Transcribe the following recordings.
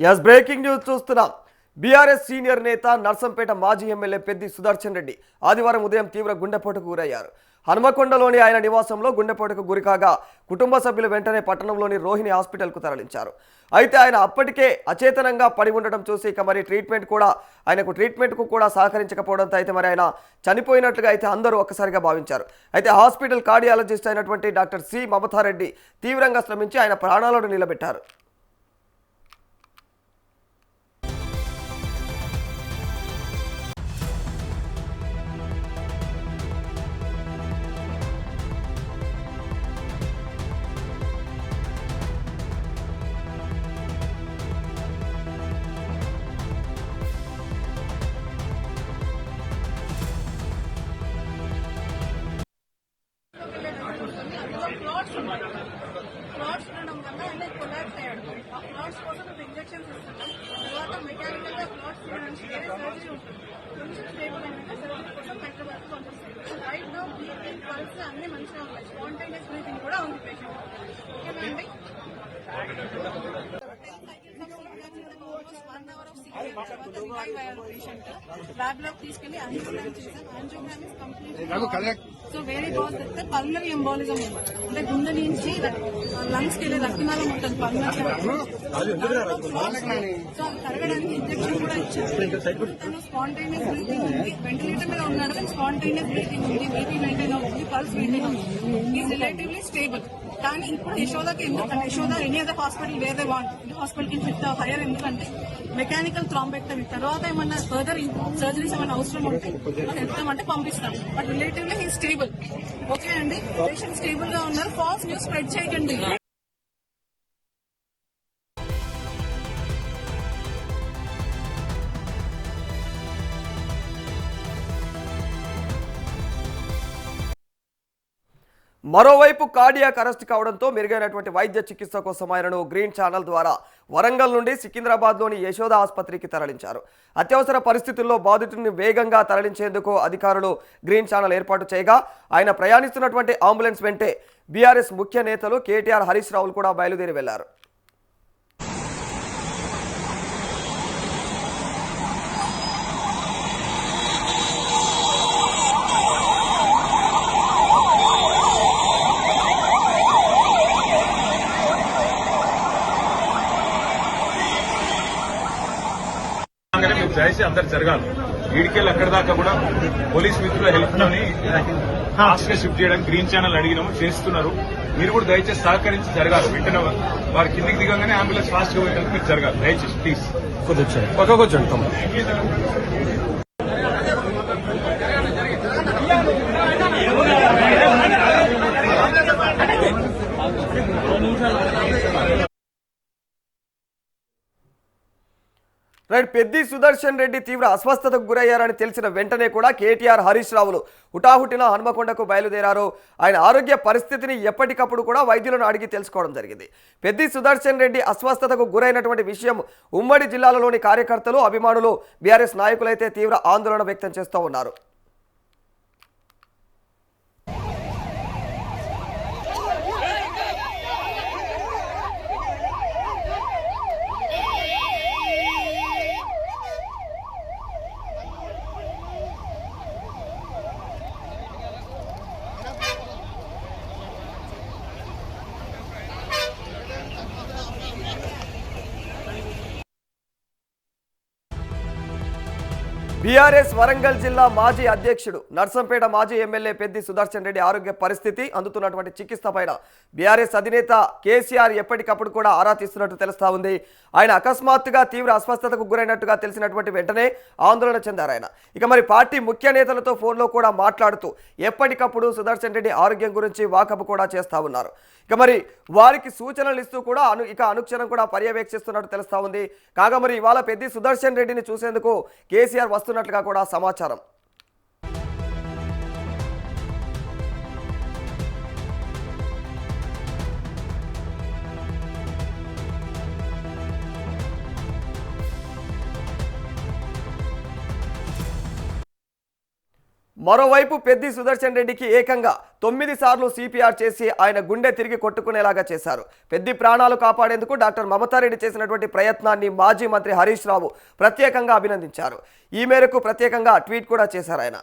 Yes breaking news చూస్తున్నాం. BRS senior నేత నర్సంపేట మాజీ ఎమ్మెల్యే పెద్ది సుదర్శన్ రెడ్డి ఆదివారం ఉదయం తీవ్ర గుండెపోటుకు గురయ్యారు. హనుమకొండలోని ఆయన నివాసంలో గుండెపోటుకు గురికాగా కుటుంబ సభ్యులు వెంటనే పట్టణంలోని రోహిణి హాస్పిటల్కు తరలించారు. అయితే ఆయన అప్పటికే అచేతనంగా పడి ఉండడం చూసి ఇక మరి ట్రీట్మెంట్కు కూడా సహకరించకపోవడంతో అయితే మరి ఆయన చనిపోయినట్లుగా అయితే అందరూ ఒక్కసారిగా భావించారు. అయితే హాస్పిటల్ కార్డియాలజిస్ట్ అయినటువంటి డాక్టర్ సి మమతారెడ్డి తీవ్రంగా శ్రమించి ఆయన ప్రాణాలను నిలబెట్టారు. ఫ్లాట్స్ ఉండడం వల్ల ఆయన కొలాప్స్ అయ్యాడు. ఆ ఫ్లాట్స్ కోసం మేము ఇంజెక్షన్స్ ఇస్తున్నాం. తర్వాత మెకానికల్ గా ఫ్లాట్స్ చేయడానికి వేరే సర్జరీ ఉంటుంది. కొంచెం స్టేబుల్ అయినాక సర్జరీ కోసం హైదరాబాద్ కు పంపిస్తాం. రైట్ నో బ్రీతింగ్ పల్స్ అన్ని మంచిగా ఉన్నాయి. స్పాంటేనియస్ బ్రీతింగ్ కూడా ఉంది పేషెంట్. ఓకేనా అండి? ల్యాబ్ లోకి తీసుకెళ్లి యాంజియోగ్రామ్ చేసాం. Angiogram is complete. సో వేరే కాజ్ చెప్తే పల్మనరీ ఎంబాలిజం అంటే గుండె నుంచి లంగ్స్ కి వెళ్ళే రక్తనాళం ఉంటుంది పల్మనరీ. సో తరగడానికి ఇంజెక్షన్ కూడా ఇచ్చారు. తను స్పాంటేనియస్ బ్రీతింగ్ ఉంది. వెంటిలేటర్ మీద ఉన్నాడు కానీ స్పాంటేనియస్ బ్రీతింగ్ ఉంది. బీపీ మెయింటైన్ అవుతుంది. పల్స్ మెయింటైన్ అవుతుంది. Is relatively stable. కానీ ఇప్పుడు యశోదకి ఎందుకంటే యశోద ఎనీ అదర్ హాస్పిటల్ వేరే వాంట్ హాస్పిటల్ కి ఫిట్ హైయర్ ఎందుకంటే మెకానికల్ థ్రాంబెక్టమీ తర్వాత ఏమన్నా ఫర్దర్ సర్జరీస్ ఏమైనా అవసరం ఉంటే వెళ్తామంటే పంపిస్తాం. But relatively he stable. Okay అండి, పేషెంట్ స్టేబుల్ గా ఉన్నారు. ఫాల్స్ న్యూస్ స్ప్రెడ్ చేయకండి. మరోవైపు కార్డియాక్ అరెస్ట్ కావడంతో మెరుగైనటువంటి వైద్య చికిత్స కోసం ఆయనను గ్రీన్ ఛానల్ ద్వారా వరంగల్ నుండి సికింద్రాబాద్లోని యశోద ఆసుపత్రికి తరలించారు. అత్యవసర పరిస్థితుల్లో బాధితుడిని వేగంగా తరలించేందుకు అధికారులు గ్రీన్ ఛానల్ ఏర్పాటు చేయగా ఆయన ప్రయాణిస్తున్నటువంటి అంబులెన్స్ వెంటే బీఆర్ఎస్ ముఖ్య నేతలు కేటీఆర్, హరీష్ రావులు కూడా బయలుదేరి వెళ్లారు. దయచేసి అందరు జరగాలి. వీడికెళ్ళి అక్కడి దాకా కూడా పోలీస్ మిత్రుల హెల్ప్ తోని ఫాస్ట్ గా షిఫ్ట్ చేయడానికి గ్రీన్ ఛానల్ అడిగినాము, చేస్తున్నారు. మీరు కూడా దయచేసి సహకరించి జరగాలి. వెంటనే వారి కిందికి దిగంగానే అంబులెన్స్ ఫాస్ట్ గా పోయేందుకు మీరు జరగాలి దయచేసి ప్లీజ్. కూర్చోండి. రైట్, పెద్ది సుదర్శన్ రెడ్డి తీవ్ర అస్వస్థతకు గురయ్యారని తెలిసిన వెంటనే కూడా కేటీఆర్, హరీష్ రావులు హుటాహుటిన హనుమకొండకు బయలుదేరారు. ఆయన ఆరోగ్య పరిస్థితిని ఎప్పటికప్పుడు కూడా వైద్యులను అడిగి తెలుసుకోవడం జరిగింది. పెద్ది సుదర్శన్ రెడ్డి అస్వస్థతకు గురైనటువంటి విషయం ఉమ్మడి జిల్లాలలోని కార్యకర్తలు, అభిమానులు, బీఆర్ఎస్ నాయకులైతే తీవ్ర ఆందోళన వ్యక్తం చేస్తూ ఉన్నారు. బీఆర్ఎస్ వరంగల్ జిల్లా మాజీ అధ్యక్షుడు, నర్సంపేట మాజీ ఎమ్మెల్యే పెద్ది సుదర్శన్ రెడ్డి ఆరోగ్య పరిస్థితి, అందుతున్నటువంటి చికిత్స పైన బీఆర్ఎస్ అధినేత కేసీఆర్ ఎప్పటికప్పుడు కూడా ఆరా తీస్తున్నట్టు తెలుస్తా ఉంది. ఆయన అకస్మాత్తుగా తీవ్ర అస్వస్థతకు గురైనట్టుగా తెలిసినటువంటి వెంటనే ఆందోళన చెందారు ఆయన. ఇక మరి పార్టీ ముఖ్య నేతలతో ఫోన్లో కూడా మాట్లాడుతూ ఎప్పటికప్పుడు సుదర్శన్ రెడ్డి ఆరోగ్యం గురించి వాకబు కూడా చేస్తా ఉన్నారు. ఇక మరి వారికి సూచనలు ఇస్తూ కూడా అనుక్షణం కూడా పర్యవేక్షిస్తున్నట్టు తెలుస్తా ఉంది. కాగా మరి ఇవాళ పెద్ది సుదర్శన్ రెడ్డిని చూసేందుకు కేసీఆర్ వస్తున్నట్లుగా కూడా సమాచారం. మరోవైపు పెద్ది సుదర్శన్ రెడ్డికి ఏకంగా 9 సార్లు సిపిఆర్ చేసి ఆయన గుండె తిరిగి కొట్టుకునేలాగా చేశారు. పెద్ది ప్రాణాలు కాపాడేందుకు డాక్టర్ మమతారెడ్డి చేసినటువంటి ప్రయత్నాన్ని మాజీ మంత్రి హరీష్ రావు ప్రత్యేకంగా అభినందించారు. ఈ మేరకు ప్రత్యేకంగా ట్వీట్ కూడా చేశారు ఆయన.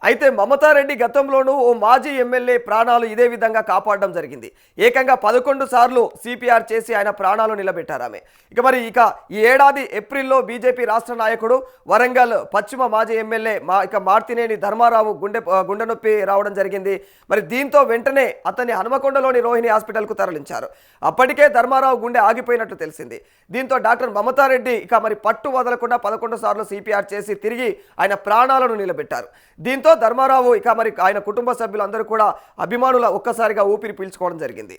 అయితే మమతారెడ్డి గతంలోనూ ఓ మాజీ ఎమ్మెల్యే ప్రాణాలు ఇదే విధంగా కాపాడడం జరిగింది. ఏకంగా 11 సార్లు సిపిఆర్ చేసి ఆయన ప్రాణాలు నిలబెట్టారు ఆమె. ఇక ఈ ఏడాది ఏప్రిల్లో బీజేపీ రాష్ట్ర నాయకుడు వరంగల్ పశ్చిమ మాజీ ఎమ్మెల్యే మార్తినేని ధర్మారావు గుండె నొప్పి రావడం జరిగింది. మరి దీంతో వెంటనే అతన్ని హనుమకొండలోని రోహిణి హాస్పిటల్కు తరలించారు. అప్పటికే ధర్మారావు గుండె ఆగిపోయినట్టు తెలిసింది. దీంతో డాక్టర్ మమతారెడ్డి పట్టు వదలకుండా 11 సార్లు సిపిఆర్ చేసి తిరిగి ఆయన ప్రాణాలను నిలబెట్టారు. దీంతో ధర్మారావు ఆయన కుటుంబ సభ్యులందరూ కూడా అభిమానుల ఒక్కసారిగా ఊపిరి పీల్చుకోవడం జరిగింది.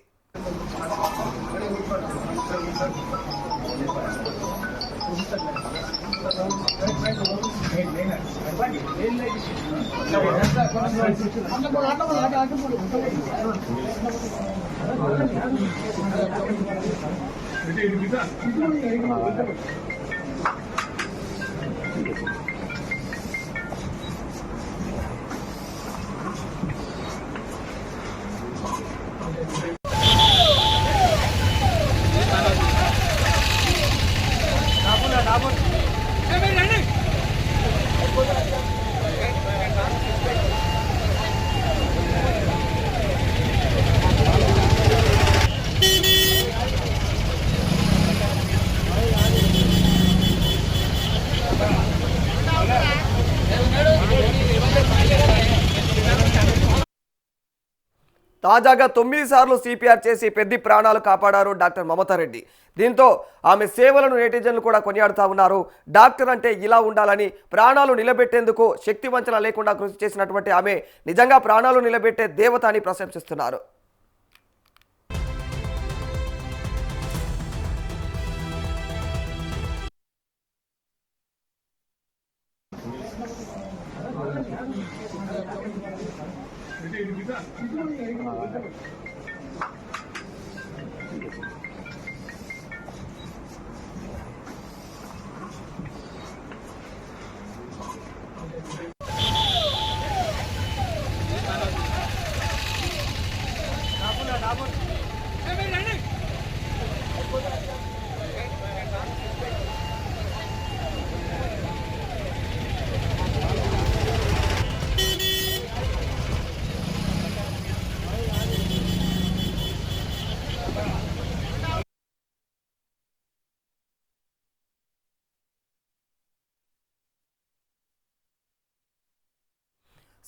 తాజాగా 9 సార్లు సిపిఆర్ చేసి పెద్ది ప్రాణాలు కాపాడారు డాక్టర్ మమతారెడ్డి. దీంతో ఆమె సేవలను నెటిజన్లు కూడా కొనియాడుతా ఉన్నారు. డాక్టర్ అంటే ఇలా ఉండాలని, ప్రాణాలు నిలబెట్టేందుకు శక్తి వంచన లేకుండా కృషి చేసినటువంటి ఆమె నిజంగా ప్రాణాలు నిలబెట్టే దేవత అని ప్రశంసిస్తున్నారు.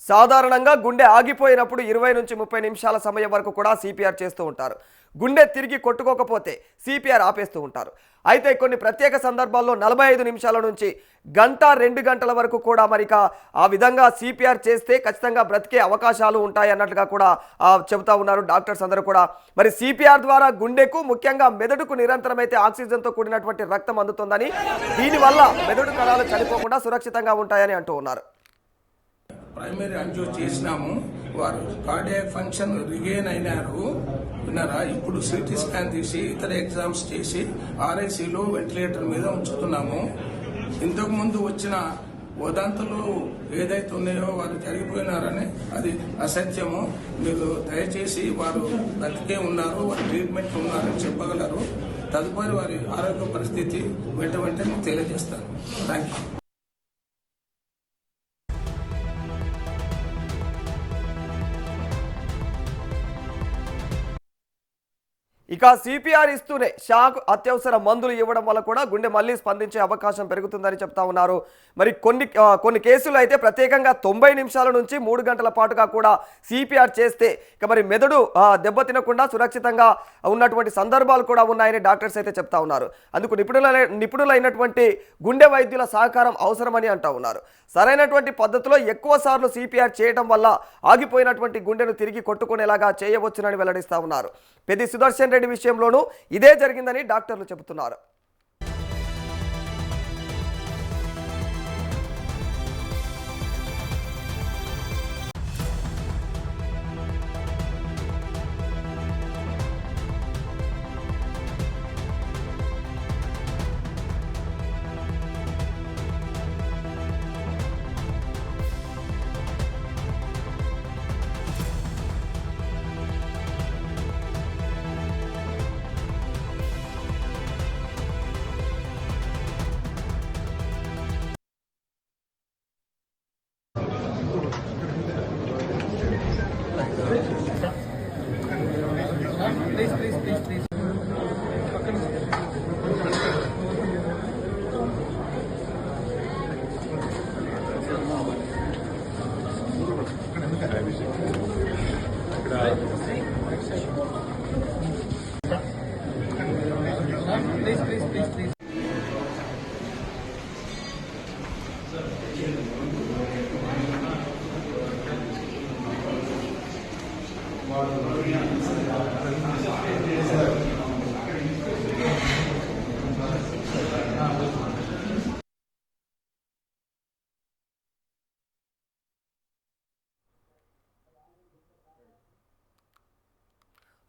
సాధారణంగా గుండె ఆగిపోయినప్పుడు 20 నుంచి 30 నిమిషాల సమయం వరకు కూడా సిపిఆర్ చేస్తూ ఉంటారు. గుండె తిరిగి కొట్టుకోకపోతే సిపిఆర్ ఆపేస్తూ ఉంటారు. అయితే కొన్ని ప్రత్యేక సందర్భాల్లో 45 నిమిషాల నుంచి గంట 2 గంటల వరకు కూడా ఆ విధంగా సిపిఆర్ చేస్తే ఖచ్చితంగా బ్రతికే అవకాశాలు ఉంటాయి అన్నట్లుగా కూడా చెబుతా ఉన్నారు డాక్టర్స్ అందరూ కూడా. మరి సిపిఆర్ ద్వారా గుండెకు, ముఖ్యంగా మెదడుకు నిరంతరమైతే ఆక్సిజన్తో కూడినటువంటి రక్తం అందుతుందని, దీనివల్ల మెదడు కణాలు చనిపోకుండా సురక్షితంగా ఉంటాయని అంటూ ఉన్నారు. ప్రైమరీ అంజో చేసినాము, వారు కార్డియాక్ ఫంక్షన్ రిగైన్ అయినారు విన్నారా. ఇప్పుడు సిటీ స్కాన్ తీసి ఇతర ఎగ్జామ్స్ చేసి ఆర్ఐసీలో వెంటిలేటర్ మీద ఉంచుతున్నాము. ఇంతకు ముందు వచ్చిన వదంతులు ఏదైతే ఉన్నాయో వారు జరిగిపోయినారని అది అసత్యము. మీరు దయచేసి వారు బతికే ఉన్నారు, వారు ట్రీట్మెంట్ ఉన్నారని చెప్పగలరు. తదుపరి వారి ఆరోగ్య పరిస్థితి వెంటనే తెలియజేస్తాను. Thank you. ఇక సిపిఆర్ ఇస్తూనే షాక్ అత్యవసర మందులు ఇవ్వడం వల్ల కూడా గుండె మళ్ళీ స్పందించే అవకాశం పెరుగుతుందని చెప్తా ఉన్నారు. మరి కొన్ని కేసులు అయితే ప్రత్యేకంగా 90 నిమిషాల నుంచి 3 గంటల పాటుగా కూడా సిపిఆర్ చేస్తే ఇక మరి మెదడు దెబ్బతినకుండా సురక్షితంగా ఉన్నటువంటి సందర్భాలు కూడా ఉన్నాయని డాక్టర్స్ అయితే చెప్తా ఉన్నారు. అందుకు నిపుణులైనటువంటి గుండె వైద్యుల సహకారం అవసరమని అంటా ఉన్నారు. సరైనటువంటి పద్ధతిలో ఎక్కువ సార్లు సిపిఆర్ చేయడం వల్ల ఆగిపోయినటువంటి గుండెను తిరిగి కొట్టుకునేలాగా చేయవచ్చునని వెల్లడిస్తా ఉన్నారు. పెద్ది సుదర్శన్ రెడ్డి విషయంలోనూ ఇదే జరిగిందని డాక్టర్లు చెబుతున్నారు.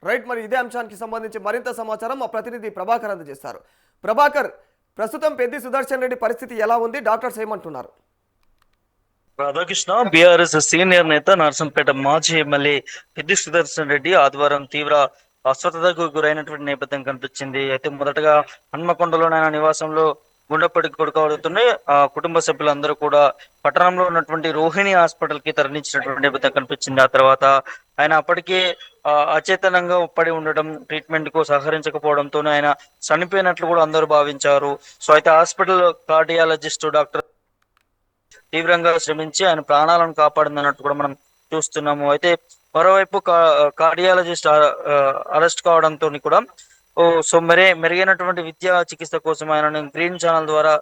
రైట్, మరి ఇదే అంశానికి సంబంధించి మరింత సమాచారం మా ప్రతినిధి ప్రభాకర్ అందజేస్తారు. ప్రభాకర్, ప్రస్తుతం పెద్ది సుదర్శన్ రెడ్డి పరిస్థితి ఎలా ఉంది? డాక్టర్స్ ఏమంటున్నారు? రాధాకృష్ణ, బీఆర్ఎస్ సీనియర్ నేత నర్సంపేట మాజీ ఎమ్మెల్యే పెద్ది సుదర్శన్ రెడ్డి ఆదివారం తీవ్ర అస్వస్థతకు గురైనటువంటి నేపథ్యం కనిపించింది. అయితే మొదటగా హన్మకొండలోని ఆయన నివాసంలో గుండెపోటుకు కొడుకవుతున్నాయి. ఆ కుటుంబ సభ్యులందరూ కూడా పట్టణంలో ఉన్నటువంటి రోహిణి హాస్పిటల్ కి తరలించినటువంటి నేపథ్యం కనిపించింది. ఆ తర్వాత ఆయన అప్పటికే అచేతనంగా పడి ఉండడం, ట్రీట్మెంట్ కు సహకరించకపోవడంతో ఆయన చనిపోయినట్లు కూడా అందరూ భావించారు. సో అయితే హాస్పిటల్ కార్డియాలజిస్ట్ డాక్టర్ తీవ్రంగా శ్రమించి ఆయన ప్రాణాలను కాపాడిందన్నట్టు కూడా మనం చూస్తున్నాము. అయితే మరోవైపు కార్డియాలజిస్ట్ అరెస్ట్ కావడంతో కూడా సో మెరుగైనటువంటి విద్యా చికిత్స కోసం ఆయన గ్రీన్ ఛానల్ ద్వారా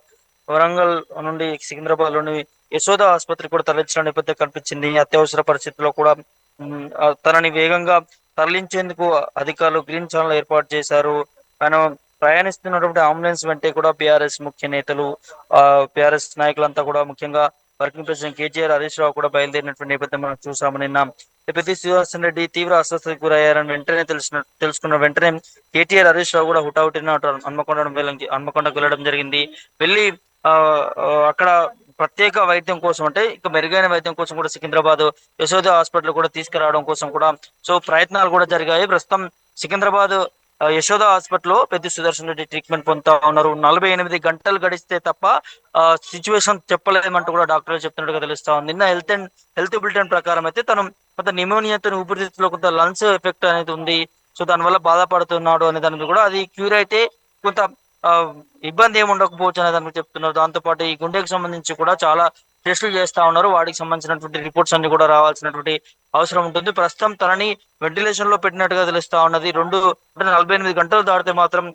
వరంగల్ నుండి సికింద్రాబాద్ లోని యశోద ఆసుపత్రికి కూడా తరలించిన నేపథ్యం కనిపించింది. అత్యవసర పరిస్థితుల్లో కూడా తనని వేగంగా తరలించేందుకు అధికారులు గ్రీన్ ఛానల్ ఏర్పాటు చేశారు. ఆయన ప్రయాణిస్తున్నటువంటి అంబులెన్స్ వెంటే కూడా బీఆర్ఎస్ ముఖ్య నేతలు, బీఆర్ఎస్ నాయకులంతా కూడా ముఖ్యంగా వర్కింగ్ ప్రెసిడెంట్ కేటీఆర్ హరీష్ రావు కూడా బయలుదేరినటువంటి నేపథ్యం మనం చూసాము. నిన్న పెద్ది సుదర్శన్ రెడ్డి తీవ్ర అస్వస్థతకు గురయ్యారని వెంటనే తెలుసుకున్న వెంటనే కేటీఆర్ హరీష్ రావు కూడా హుటాహుటిన హన్మకొండకు వెళ్ళడం జరిగింది. వెళ్ళి అక్కడ ప్రత్యేక వైద్యం కోసం, అంటే ఇంకా మెరుగైన వైద్యం కోసం కూడా సికింద్రాబాద్ యశోద హాస్పిటల్ కూడా తీసుకురావడం కోసం కూడా సో ప్రయత్నాలు కూడా జరిగాయి. ప్రస్తుతం సికింద్రాబాద్ యశోద హాస్పిటల్లో పెద్ది సుదర్శన్ రెడ్డి ట్రీట్మెంట్ పొందుతా ఉన్నారు. 48 గంటలు గడిస్తే తప్ప సిచ్యువేషన్ చెప్పలేమంటూ కూడా డాక్టర్లు చెప్తున్నట్టుగా తెలుస్తా ఉంది. నిన్న హెల్త్ బులెటిన్ ప్రకారం అయితే తను కొంత నిమోనియాతో ఊపిరితిత్తులో కొంత లంగ్స్ ఎఫెక్ట్ అనేది ఉంది. సో దానివల్ల బాధపడుతున్నాడు అనే దాని మీద కూడా అది క్యూర్ అయితే కొంత ఇబ్బంది ఏమి ఉండకపోవచ్చు అనే దానికి చెప్తున్నారు. దాంతో పాటు ఈ గుండెకి సంబంధించి కూడా చాలా టెస్టులు చేస్తా ఉన్నారు. వాటికి సంబంధించినటువంటి రిపోర్ట్స్ అన్ని కూడా రావాల్సినటువంటి అవసరం ఉంటుంది. ప్రస్తుతం తనని వెంటిలేషన్ లో పెట్టినట్టుగా తెలుస్తా ఉన్నది. 48 గంటలు దాటితే మాత్రం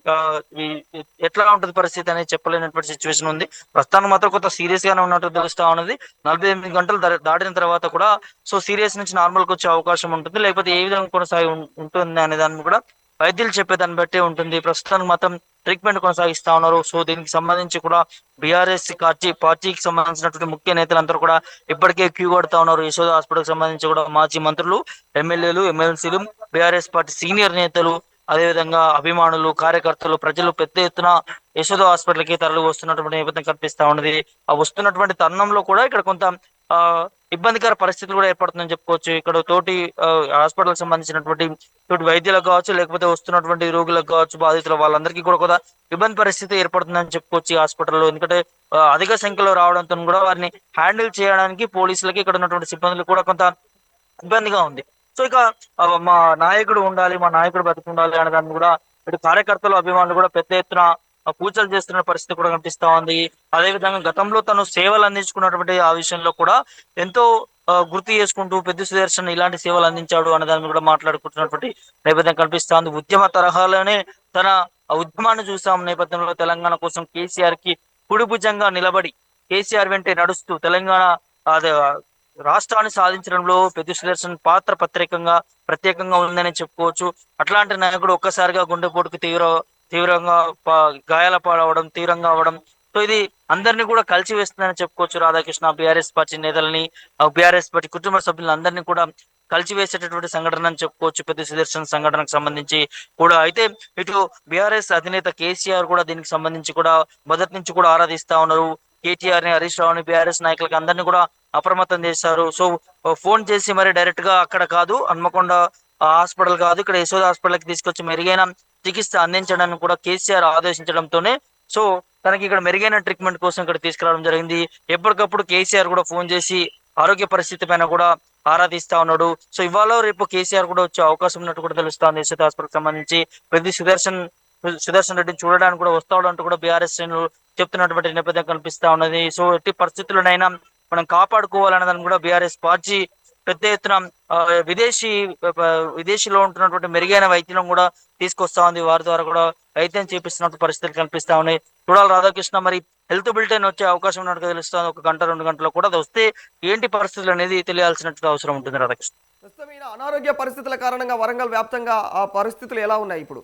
ఎట్లా ఉంటుంది పరిస్థితి అనేది చెప్పలేనటువంటి సిచ్యువేషన్ ఉంది. ప్రస్తుతానికి మాత్రం కొంత సీరియస్ గానే ఉన్నట్టు తెలుస్తా ఉన్నది. 48 గంటలు దాటిన తర్వాత కూడా సో సీరియస్ నుంచి నార్మల్ కి వచ్చే అవకాశం ఉంటుంది, లేకపోతే ఏ విధంగా కొనసాగి ఉంటుంది అనే దాన్ని కూడా వైద్యులు చెప్పేదాన్ని బట్టే ఉంటుంది. ప్రస్తుతానికి మాత్రం ట్రీట్మెంట్ కొనసాగిస్తా ఉన్నారు. సో దీనికి సంబంధించి కూడా బీఆర్ఎస్ పార్టీకి సంబంధించినటువంటి ముఖ్య నేతలందరూ కూడా ఇప్పటికే క్యూ కొడతా ఉన్నారు. యశోద హాస్పిటల్ సంబంధించి కూడా మాజీ మంత్రులు, ఎమ్మెల్యేలు, ఎమ్మెల్సీలు, బీఆర్ఎస్ పార్టీ సీనియర్ నేతలు, అదేవిధంగా అభిమానులు, కార్యకర్తలు, ప్రజలు పెద్ద ఎత్తున యశోద హాస్పిటల్ కి తరలి వస్తున్నటువంటి నేపథ్యం కనిపిస్తా ఉన్నది. ఆ వస్తున్నటువంటి తరుణంలో కూడా ఇక్కడ కొంత ఇబ్బందికర పరిస్థితులు కూడా ఏర్పడుతుందని చెప్పుకోవచ్చు. ఇక్కడ తోటి హాస్పిటల్ సంబంధించినటువంటి తోటి వైద్యులకు కావచ్చు, లేకపోతే వస్తున్నటువంటి రోగులకు కావచ్చు, బాధితులు వాళ్ళందరికీ కూడా కొంత ఇబ్బంది పరిస్థితి ఏర్పడుతుందని చెప్పుకోవచ్చు ఈ హాస్పిటల్లో. ఎందుకంటే అధిక సంఖ్యలో రావడంతో కూడా వారిని హ్యాండిల్ చేయడానికి పోలీసులకి, ఇక్కడ ఉన్నటువంటి సిబ్బందులు కూడా కొంత ఇబ్బందిగా ఉంది. సో ఇక మా నాయకుడు ఉండాలి, మా నాయకుడు బతికుండాలి అనే దాన్ని కూడా ఇటు కార్యకర్తలు అభిమానులు కూడా పెద్ద ఎత్తున పూజలు చేస్తున్న పరిస్థితి కూడా కనిపిస్తా ఉంది. అదే విధంగా గతంలో తను సేవలు అందించుకున్నటువంటి ఆ విషయంలో కూడా ఎంతో గుర్తు చేసుకుంటూ పెద్ద సుదర్శన్ ఇలాంటి సేవలు అందించాడు అనే దాన్ని కూడా మాట్లాడుకుంటున్నటువంటి నేపథ్యం కనిపిస్తా ఉంది. ఉద్యమ తరహాలోనే తన ఆ ఉద్యమాన్ని చూసాం నేపథ్యంలో తెలంగాణ కోసం కేసీఆర్ కి కుడిభుజంగా నిలబడి కేసీఆర్ వెంటే నడుస్తూ తెలంగాణ అదే రాష్ట్రాన్ని సాధించడంలో పెద్ద సుదర్శన్ పాత్ర ప్రత్యేకంగా ఉందని చెప్పుకోవచ్చు. అట్లాంటి నాయకుడు ఒక్కసారిగా గుండెపోటుకు తీవ్రంగా గాయాల పాలవడం, తీవ్రంగా అవడం, సో ఇది అందరినీ కూడా కలిసి వేస్తుందని చెప్పుకోవచ్చు. రాధాకృష్ణ బీఆర్ఎస్ పార్టీ నేతల్ని, బీఆర్ఎస్ పార్టీ కుటుంబ సభ్యులను అందరినీ కూడా కలిసివేసేటటువంటి సంఘటన అని చెప్పుకోవచ్చు పెద్ద సుదర్శన్ సంఘటనకు సంబంధించి కూడా. అయితే ఇటు బీఆర్ఎస్ అధినేత కేసీఆర్ కూడా దీనికి సంబంధించి కూడా మొదటి నుంచి కూడా ఆరాధిస్తా ఉన్నారు. కేటీఆర్ ని, హరీష్ రావుని, బీఆర్ఎస్ నాయకులకి అందరినీ కూడా అప్రమత్తం చేశారు. సో ఫోన్ చేసి మరి డైరెక్ట్ గా అక్కడ కాదు, హన్మకొండ హాస్పిటల్ కాదు, ఇక్కడ యశోద హాస్పిటల్ కి తీసుకొచ్చి మెరుగైన చికిత్స అందించడానికి కూడా కేసీఆర్ ఆదేశించడంతోనే సో తనకి ఇక్కడ మెరుగైన ట్రీట్మెంట్ కోసం ఇక్కడ తీసుకురావడం జరిగింది. ఎప్పటికప్పుడు కేసీఆర్ కూడా ఫోన్ చేసి ఆరోగ్య పరిస్థితి పైన కూడా ఆరాధిస్తా ఉన్నాడు. సో ఇవాళ రేపు కేసీఆర్ కూడా వచ్చే అవకాశం ఉన్నట్టు కూడా తెలుస్తుంది. యశోద హాస్పిటల్ సంబంధించి పెద్ద సుదర్శన్ రెడ్డిని చూడడానికి కూడా వస్తాడు అంటూ కూడా బీఆర్ఎస్ శ్రేణులు చెప్తున్నటువంటి నేపథ్యం కనిపిస్తా ఉన్నది. సో ఎట్టి పరిస్థితుల్లోనైనా మనం కాపాడుకోవాలనే దాన్ని కూడా బీఆర్ఎస్ పార్టీ పెద్ద ఎత్తున విదేశీలో ఉంటున్నటువంటి మెరుగైన వైద్యం కూడా తీసుకొస్తా ఉంది. వారి ద్వారా కూడా వైద్యం చేపిస్తున్నట్టు పరిస్థితులు కనిపిస్తా ఉన్నాయి. చూడాలి రాధాకృష్ణ, మరి హెల్త్ బులెటిన్ వచ్చే అవకాశం ఉన్నట్టుగా తెలుస్తుంది. 1 గంట 2 గంటల్లో కూడా అది వస్తే ఏంటి పరిస్థితులు అనేది తెలియాల్సినట్టు అవసరం ఉంటుంది రాధాకృష్ణ. ప్రస్తుతం ఈయన అనారోగ్య పరిస్థితుల కారణంగా వరంగల్ వ్యాప్తంగా ఆ పరిస్థితులు ఎలా ఉన్నాయి ఇప్పుడు?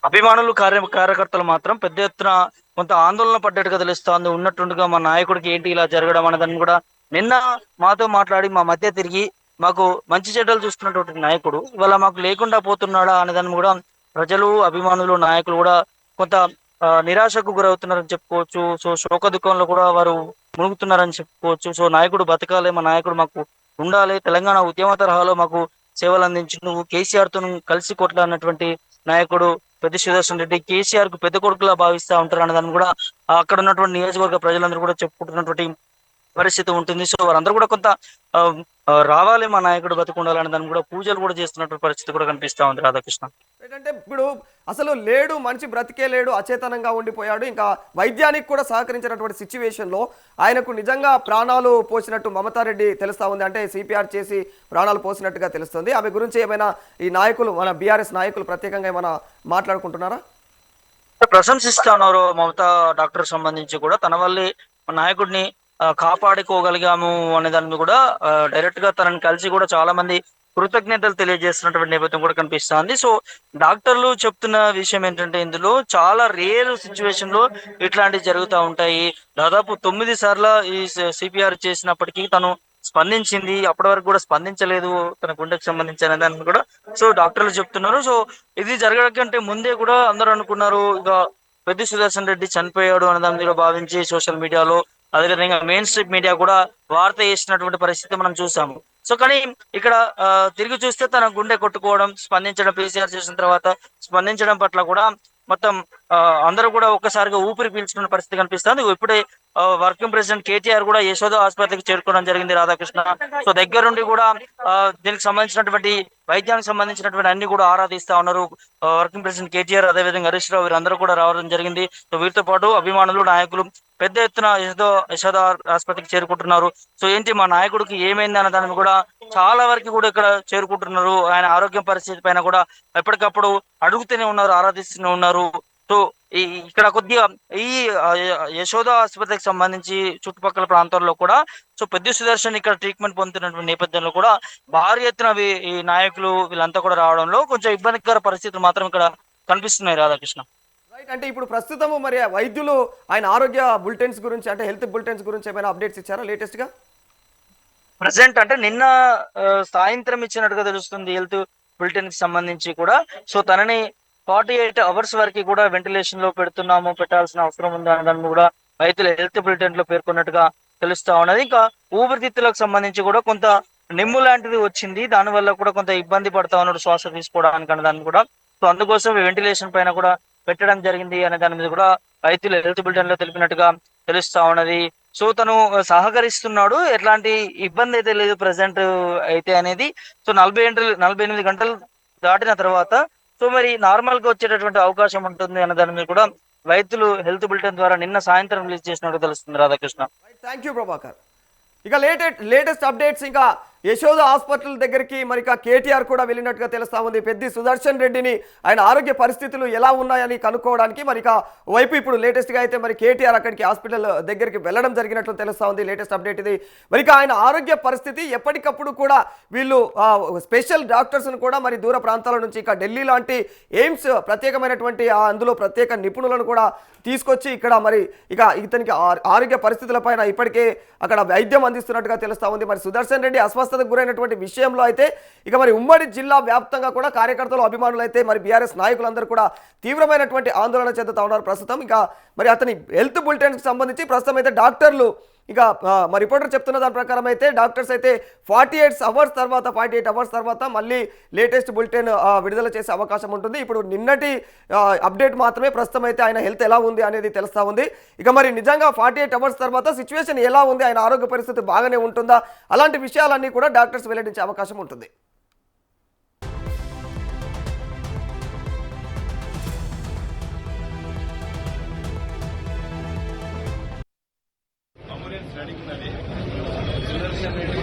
అభిమానులు కార్యకర్తలు మాత్రం పెద్ద ఎత్తున కొంత ఆందోళన పడ్డట్టుగా తెలుస్తోంది. ఉన్నట్టుండగా మా నాయకుడికి ఏంటి ఇలా జరగడం అనేదాన్ని కూడా నిన్న మాతో మాట్లాడి మా మధ్య తిరిగి మాకు మంచి చెడ్డలు చూస్తున్నటువంటి నాయకుడు ఇవాళ మాకు లేకుండా పోతున్నాడా అనేదాన్ని కూడా ప్రజలు, అభిమానులు, నాయకులు కూడా కొంత నిరాశకు గురవుతున్నారని చెప్పుకోవచ్చు. సో శోక దుఃఖంలో కూడా వారు మునుగుతున్నారని చెప్పుకోవచ్చు. సో నాయకుడు బతకాలి, మా నాయకుడు మాకు ఉండాలి, తెలంగాణ ఉద్యమ తరహాలో మాకు సేవలు అందించి నువ్వు కేసీఆర్ తో కలిసి కొట్లాడినటువంటి నాయకుడు పెద్ద సుదర్శన్ రెడ్డి కేసీఆర్ కు పెద్ద కొడుకులా భావిస్తా ఉంటారు అన్నదాన్ని కూడా అక్కడ ఉన్నటువంటి నియోజకవర్గ ప్రజలందరూ కూడా చెప్పుకుంటున్నటువంటి పరిస్థితి ఉంటుంది. సో వారందరూ కూడా కొంత రావాలి, మా నాయకుడు బతుకుండాలనే దాన్ని కూడా పూజలు కూడా చేస్తున్నటువంటి పరిస్థితి కూడా కనిపిస్తా ఉంది రాధాకృష్ణ. ఏంటంటే ఇప్పుడు అసలు లేడు, మనిషి బ్రతికే లేడు, అచేతనంగా ఉండిపోయాడు, ఇంకా వైద్యానికి కూడా సహకరించినటువంటి సిచ్యువేషన్లో ఆయనకు నిజంగా ప్రాణాలు పోసినట్టు మమతారెడ్డి తెలుస్తా ఉంది. అంటే సిపిఆర్ చేసి ప్రాణాలు పోసినట్టుగా తెలుస్తుంది. ఆమె గురించి ఏమైనా ఈ నాయకులు, మన బీఆర్ఎస్ నాయకులు ప్రత్యేకంగా ఏమైనా మాట్లాడుకుంటున్నారా? ప్రశంసిస్తా ఉన్నారు మమతా డాక్టర్ సంబంధించి కూడా. తన వల్లే నాయకుడిని కాపాడుకోగలిగాము అనే దాన్ని కూడా డైరెక్ట్ గా తనని కలిసి కూడా చాలా మంది కృతజ్ఞతలు తెలియజేస్తున్నటువంటి నేపథ్యం కూడా కనిపిస్తుంది. సో డాక్టర్లు చెప్తున్న విషయం ఏంటంటే ఇందులో చాలా రేర్ సిచ్యువేషన్ లో ఇట్లాంటివి జరుగుతూ ఉంటాయి. దాదాపు 9 సార్లు ఈ సిపిఆర్ చేసినప్పటికీ తను స్పందించింది, అప్పటి వరకు కూడా స్పందించలేదు తన గుండెకు సంబంధించిన దాన్ని కూడా సో డాక్టర్లు చెప్తున్నారు. సో ఇది జరగకంటే ముందే కూడా అందరూ అనుకున్నారు ఇక పెద్ద సుదర్శన్ రెడ్డి చనిపోయాడు అనే దాన్ని కూడా భావించి సోషల్ మీడియాలో అదేవిధంగా మెయిన్ స్ట్రీమ్ మీడియా కూడా వార్త చేసినటువంటి పరిస్థితి మనం చూసాము. సో కానీ ఇక్కడ తిరిగి చూస్తే తన గుండె కొట్టుకోవడం, స్పందించడం, పీసీఆర్ చేసిన తర్వాత స్పందించడం పట్ల కూడా మొత్తం అందరూ కూడా ఒక్కసారిగా ఊపిరి పీల్చుకున్న పరిస్థితి కనిపిస్తుంది. ఇప్పుడే వర్కింగ్ ప్రెసిడెంట్ కేటీఆర్ కూడా యశోద ఆసుపత్రికి చేరుకోవడం జరిగింది రాధాకృష్ణ. సో దగ్గరుండి కూడా దీనికి సంబంధించినటువంటి వైద్యానికి సంబంధించినటువంటి అన్ని కూడా ఆరాధిస్తా ఉన్నారు. వర్కింగ్ ప్రెసిడెంట్ కేటీఆర్ అదేవిధంగా హరీష్ రావు వీరందరూ కూడా రావడం జరిగింది. సో వీరితో పాటు అభిమానులు, నాయకులు పెద్ద ఎత్తున యశోద ఆసుపత్రికి చేరుకుంటున్నారు. సో ఏంటి మా నాయకుడికి ఏమైంది అన్న దాన్ని కూడా చాలా వరకు కూడా ఇక్కడ చేరుకుంటున్నారు. ఆయన ఆరోగ్యం పరిస్థితి పైన కూడా ఎప్పటికప్పుడు అడుగుతూనే ఉన్నారు, ఆరాధిస్తూనే ఉన్నారు. సో ఇక్కడ కొద్దిగా ఈ యశోద ఆసుపత్రికి సంబంధించి చుట్టుపక్కల ప్రాంతాల్లో కూడా సో పెద్ద సుదర్శన్ ఇక్కడ ట్రీట్మెంట్ పొందుతున్నటువంటి నేపథ్యంలో కూడా భారీ ఎత్తున ఈ నాయకులు వీళ్ళంతా కూడా రావడంలో కొంచెం ఇబ్బందికర పరిస్థితులు మాత్రం ఇక్కడ కనిపిస్తున్నాయి రాధాకృష్ణ. రైట్, అంటే ఇప్పుడు ప్రస్తుతము మరి వైద్యులు ఆయన ఆరోగ్య బులెటిన్స్ గురించి, అంటే హెల్త్ బులెటిన్స్ గురించి ఏమైనా అప్డేట్స్ ఇచ్చారా లేటెస్ట్ గా? ప్రజెంట్ అంటే నిన్న సాయంత్రం ఇచ్చినట్టుగా తెలుస్తుంది హెల్త్ బులెటిన్ కి సంబంధించి కూడా. సో తనని 48 అవర్స్ వరకు కూడా వెంటిలేషన్ లో పెట్టాల్సిన అవసరం ఉంది అన్నదాన్ని కూడా వైద్యుల హెల్త్ బులెటిన్ లో పేర్కొన్నట్టుగా తెలుస్తా ఉన్నది. ఇంకా ఊపిరితిత్తులకు సంబంధించి కూడా కొంత నిమ్ము లాంటిది వచ్చింది, దానివల్ల కూడా కొంత ఇబ్బంది పడతా ఉన్నాడు శ్వాస తీసుకోవడానికి అన్నదాన్ని కూడా. సో అందుకోసం వెంటిలేషన్ పైన కూడా పెట్టడం జరిగింది అనే దాని మీద కూడా వైద్యుల హెల్త్ బులెటిన్ లో తెలిపినట్టుగా తెలుస్తా ఉన్నది. సో తను సహకరిస్తున్నాడు, ఎట్లాంటి ఇబ్బంది అయితే లేదు ప్రజెంట్ అయితే అనేది. సో 48 గంటలు దాటిన తర్వాత సో మరి నార్మల్ గా వచ్చేటటువంటి అవకాశం ఉంటుంది అన్న దాని మీద కూడా వైద్యులు హెల్త్ బులెటిన్ ద్వారా నిన్న సాయంత్రం రిలీజ్ చేసినట్టు తెలుస్తుంది రాధాకృష్ణ. Thank you Prabhakar. ఇక లేటెస్ట్ అప్డేట్స్, ఇంకా యశోద హాస్పిటల్ దగ్గరికి మరి ఇక కేటీఆర్ కూడా వెళ్ళినట్టుగా తెలుస్తా ఉంది. పెద్ది సుదర్శన్ రెడ్డిని ఆయన ఆరోగ్య పరిస్థితులు ఎలా ఉన్నాయని కనుక్కోవడానికి మరి ఇక వైపు ఇప్పుడు లేటెస్ట్గా అయితే మరి కేటీఆర్ అక్కడికి హాస్పిటల్ దగ్గరికి వెళ్ళడం జరిగినట్లు తెలుస్తా ఉంది. లేటెస్ట్ అప్డేట్ ఇది. మరి ఇక ఆయన ఆరోగ్య పరిస్థితి ఎప్పటికప్పుడు కూడా వీళ్ళు స్పెషల్ డాక్టర్స్ను కూడా మరి దూర ప్రాంతాల నుంచి ఇక ఢిల్లీ లాంటి ఎయిమ్స్ ప్రత్యేకమైనటువంటి అందులో ప్రత్యేక నిపుణులను కూడా తీసుకొచ్చి ఇక్కడ మరి ఇక ఇతనికి ఆరోగ్య పరిస్థితులపైన ఇప్పటికే అక్కడ వైద్యం అందిస్తున్నట్టుగా తెలుస్తా ఉంది. మరి సుదర్శన్ రెడ్డి అస్వస్థతకు గురైనటువంటి విషయంలో అయితే ఇక మరి ఉమ్మడి జిల్లా వ్యాప్తంగా కూడా కార్యకర్తలు, అభిమానులు అయితే మరి బీఆర్ఎస్ నాయకులందరూ కూడా తీవ్రమైనటువంటి ఆందోళన చెందుతా ఉన్నారు ప్రస్తుతం. ఇక మరి అతని హెల్త్ బులెటిన్కి సంబంధించి ప్రస్తుతం అయితే డాక్టర్లు ఇక మరి రిపోర్టర్ చెప్తున్న దాని ప్రకారం అయితే డాక్టర్స్ అయితే 48 అవర్స్ తర్వాత మళ్ళీ లేటెస్ట్ బులెటిన్ విడుదల చేసే అవకాశం ఉంటుంది. ఇప్పుడు నిన్నటి అప్డేట్ మాత్రమే ప్రస్తుతం అయితే ఆయన హెల్త్ ఎలా ఉంది అనేది తెలుస్తా ఉంది. ఇక మరి నిజంగా 48 అవర్స్ తర్వాత సిచ్యువేషన్ ఎలా ఉంది, ఆయన ఆరోగ్య పరిస్థితి బాగానే ఉంటుందా, అలాంటి విషయాలన్నీ కూడా డాక్టర్స్ వెల్లడించే అవకాశం ఉంటుంది. సుదర్శన్ రెడ్డి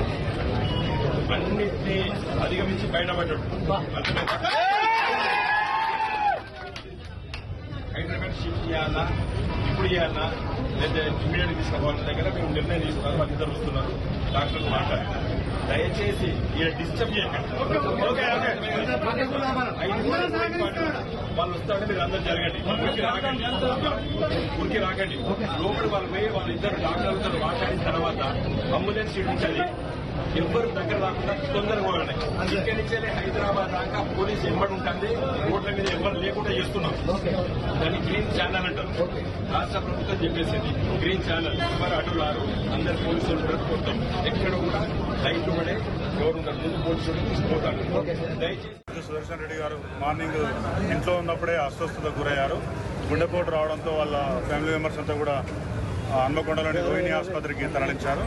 అన్నిటినీ అధిగమించి బయటపడ్డాడు. హైదరాబాద్ షిఫ్ట్ చేయాలా, ఇప్పుడు చేయాలా, లేదా ఇమీడియట్ తీసుకోవాలని దగ్గర మేము నిర్ణయం తీసుకున్నారు. వాళ్ళు ఇద్దరు వస్తున్నారు, డాక్టర్లు మాట్లాడారు. దయచేసి ఈయన డిస్టర్బ్ చేయకండి. వాళ్ళు వస్తారంటే మీరు అందరూ జరగండి, ఊరికి రాకండి. లోపల వాళ్ళు పోయి వాళ్ళ ఇద్దరు డాక్టర్లతో మాట్లాడిన తర్వాత అంబులెన్స్ చూపించాలి. ఎవ్వరు దగ్గర రాకుండా తొందరగా పోగండి. ఇక్కడి నుంచే హైదరాబాద్ దాకా పోలీసు ఎంబడి ఉంటుంది. రోడ్ల మీద ఎవరు లేకుండా చేస్తున్నాం. దాన్ని గ్రీన్ ఛానల్ అంటారు. రాష్ట్ర ప్రభుత్వం చెప్పేసింది గ్రీన్ ఛానల్. ఎవరు అటు రారు, అందరు పోలీసులు కొడతాం. ఎక్కడ కూడా లైట్లు పడే ఎవరు ఉంటారు, ముందు పోలీసులు తీసుకుపోతారు. దయచేసి సుదర్శన్ రెడ్డి గారు మార్నింగ్ ఇంట్లో ఉన్నప్పుడే అస్వస్థతకు గురయ్యారు. గుండెపోటు రావడంతో వాళ్ళ ఫ్యామిలీ మెంబర్స్ అంతా కూడా హన్మకొండలోని రోహిణి ఆసుపత్రికి తరలించారు.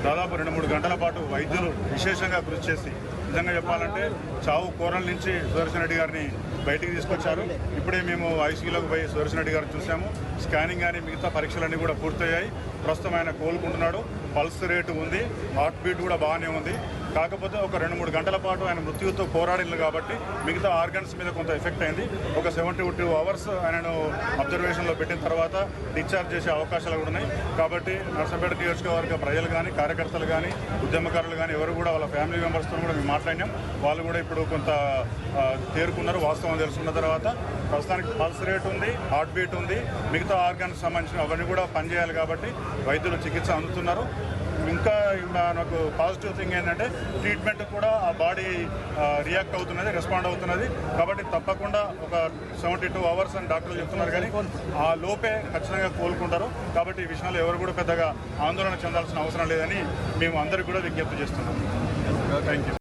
దాదాపు 2-3 గంటల పాటు వైద్యులు విశేషంగా కృషి చేసి, నిజంగా చెప్పాలంటే చావు కోరల నుంచి సుదర్శన్ రెడ్డి గారిని బయటికి తీసుకొచ్చారు. ఇప్పుడే మేము ఐసీయూలోకి పోయి సుదర్శన్ రెడ్డి గారిని చూసాము. స్కానింగ్ కానీ మిగతా పరీక్షలన్నీ కూడా పూర్తయ్యాయి. ప్రస్తుతం ఆయన కోలుకుంటున్నాడు. పల్స్ రేటు ఉంది, హార్ట్ బీట్ కూడా బాగానే ఉంది. కాకపోతే ఒక 2-3 గంటల పాటు ఆయన మృత్యువుతో పోరాడింది కాబట్టి మిగతా ఆర్గన్స్ మీద కొంత ఎఫెక్ట్ అయింది. ఒక 72 అవర్స్ ఆయనను అబ్జర్వేషన్లో పెట్టిన తర్వాత డిశ్చార్జ్ చేసే అవకాశాలు కూడా ఉన్నాయి. కాబట్టి నర్సంపేట నియోజకవర్గ ప్రజలు కానీ, కార్యకర్తలు కానీ, ఉద్యమకారులు కానీ ఎవరు కూడా వాళ్ళ ఫ్యామిలీ మెంబర్స్తో కూడా మేము మాట్లాడినాం. వాళ్ళు కూడా ఇప్పుడు కొంత తేరుకున్నారు. వాస్తవం తెలుసుకున్న తర్వాత ప్రస్తుతానికి పల్స్ రేట్ ఉంది, హార్ట్ బీట్ ఉంది, మిగతా ఆర్గాన్స్ సంబంధించిన అవన్నీ కూడా పనిచేయాలి కాబట్టి వైద్యులు చికిత్స అందుతున్నారు. ఇంకా నాకు పాజిటివ్ థింగ్ ఏంటంటే ట్రీట్మెంట్ కూడా ఆ బాడీ రియాక్ట్ అవుతున్నది, రెస్పాండ్ అవుతున్నది. కాబట్టి తప్పకుండా ఒక 72 అవర్స్ అని డాక్టర్లు చెప్తున్నారు, కానీ ఆ లోపే ఖచ్చితంగా కోలుకుంటారు. కాబట్టి ఈ విషయంలో ఎవరు కూడా పెద్దగా ఆందోళన చెందాల్సిన అవసరం లేదని మేము అందరికీ కూడా విజ్ఞప్తి చేస్తున్నాం. Thank you.